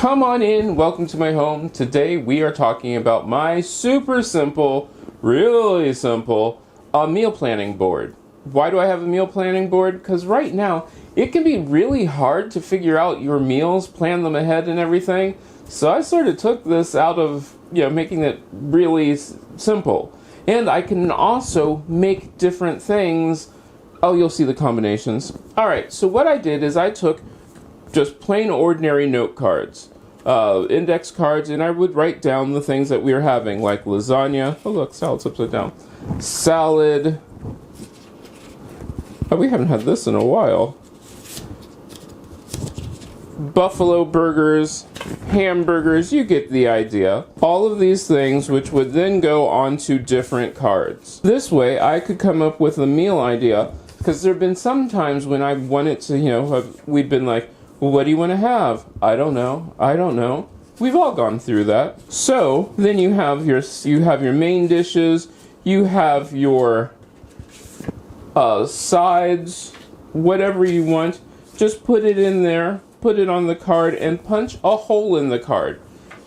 Come on in, welcome to my home. Today we are talking about my super simple, really simple, meal planning board. Why do I have a meal planning board? Because right now it can be really hard to figure out your meals, plan them ahead and everything. So I sort of took this out of, making it really simple. And I can also make different things. Oh, you'll see the combinations. Alright, so what I did is I took just plain ordinary note cards, index cards, and I would write down the things that we were having, like lasagna. Oh look, salad's upside down. Salad. Oh, we haven't had this in a while. Buffalo burgers, hamburgers, you get the idea. All of these things which would then go onto different cards. This way I could come up with a meal idea, because there have been some times when I wanted to, we'd been like, well, what do you want to have? I don't know. We've all gone through that. So then you have your main dishes, you have your sides, whatever you want. Just put it in there, put it on the card, and punch a hole in the card.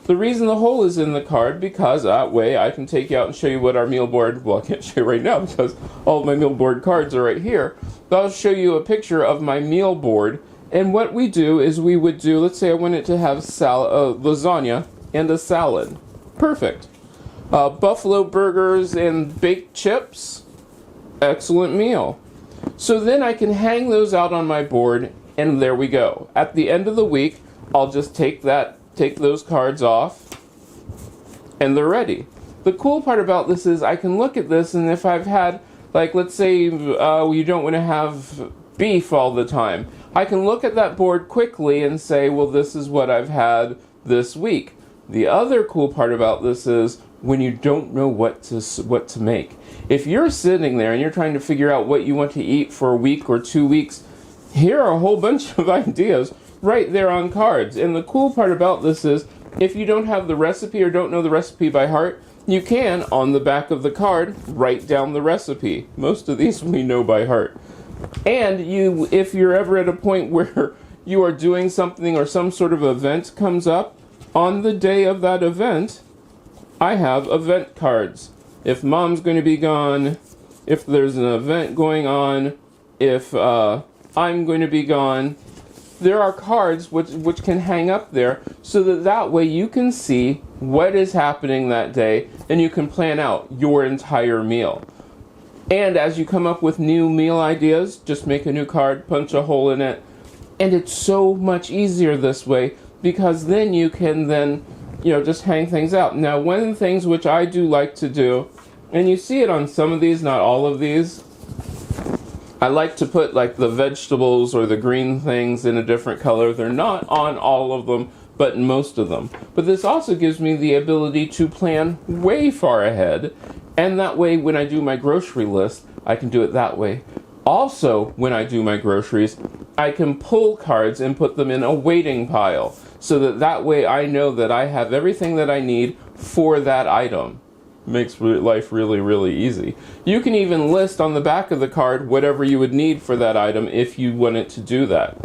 The reason the hole is in the card, because that way I can take you out and show you what our meal board, well, I can't show you right now because all of my meal board cards are right here, but I'll show you a picture of my meal board. And what we do is we would do, let's say I wanted to have lasagna and a salad. Perfect. Buffalo burgers and baked chips. Excellent meal. So then I can hang those out on my board, and there we go. At the end of the week, I'll just take those cards off, and they're ready. The cool part about this is I can look at this, and if I've had, like, let's say you don't want to have beef all the time, I can look at that board quickly and say, well, this is what I've had this week. The other cool part about this is when you don't know what to make. If you're sitting there and you're trying to figure out what you want to eat for a week or 2 weeks, here are a whole bunch of ideas right there on cards. And the cool part about this is if you don't have the recipe or don't know the recipe by heart, you can, on the back of the card, write down the recipe. Most of these we know by heart. And if you're ever at a point where you are doing something or some sort of event comes up, on the day of that event, I have event cards. If mom's going to be gone, if there's an event going on, if I'm going to be gone, there are cards which can hang up there so that way you can see what is happening that day and you can plan out your entire meal. And as you come up with new meal ideas, just make a new card, punch a hole in it, and it's so much easier this way because then you can just hang things out. Now, one of the things which I do like to do, and you see it on some of these, not all of these, I like to put like the vegetables or the green things in a different color. They're not on all of them, but most of them. But this also gives me the ability to plan way far ahead. And that way, when I do my grocery list, I can do it that way. Also, when I do my groceries, I can pull cards and put them in a waiting pile. So that way I know that I have everything that I need for that item. Makes life really, really easy. You can even list on the back of the card whatever you would need for that item if you wanted to do that.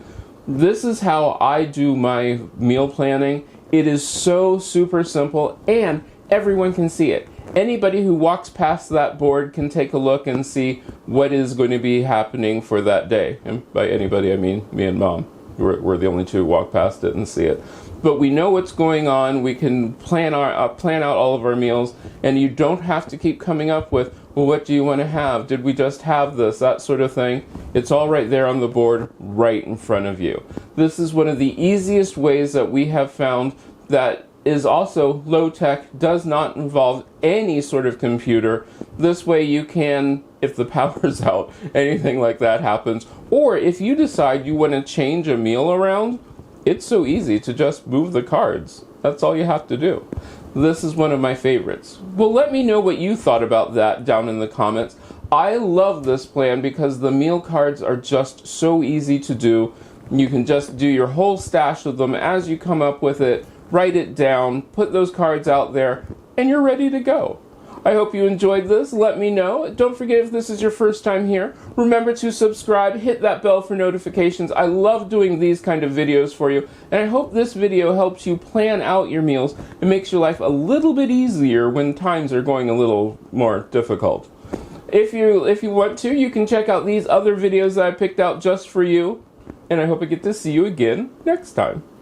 This is how I do my meal planning. It is so super simple, and everyone can see it. Anybody who walks past that board can take a look and see what is going to be happening for that day. And by anybody, I mean me and Mom. We're the only two who walk past it and see it. But we know what's going on. We can plan out all of our meals, and you don't have to keep coming up with, well, what do you want to have? Did we just have this? That sort of thing. It's all right there on the board, right in front of you. This is one of the easiest ways that we have found that is also low-tech, does not involve any sort of computer. This way you can, if the power's out, anything like that happens, or if you decide you want to change a meal around, it's so easy to just move the cards. That's all you have to do. This is one of my favorites. Well, let me know what you thought about that down in the comments. I love this plan because the meal cards are just so easy to do. You can just do your whole stash of them as you come up with it, write it down, put those cards out there, and you're ready to go. I hope you enjoyed this. Let me know. Don't forget, if this is your first time here, remember to subscribe, hit that bell for notifications. I love doing these kind of videos for you, and I hope this video helps you plan out your meals and makes your life a little bit easier when times are going a little more difficult. If you want to, you can check out these other videos that I picked out just for you, and I hope I get to see you again next time.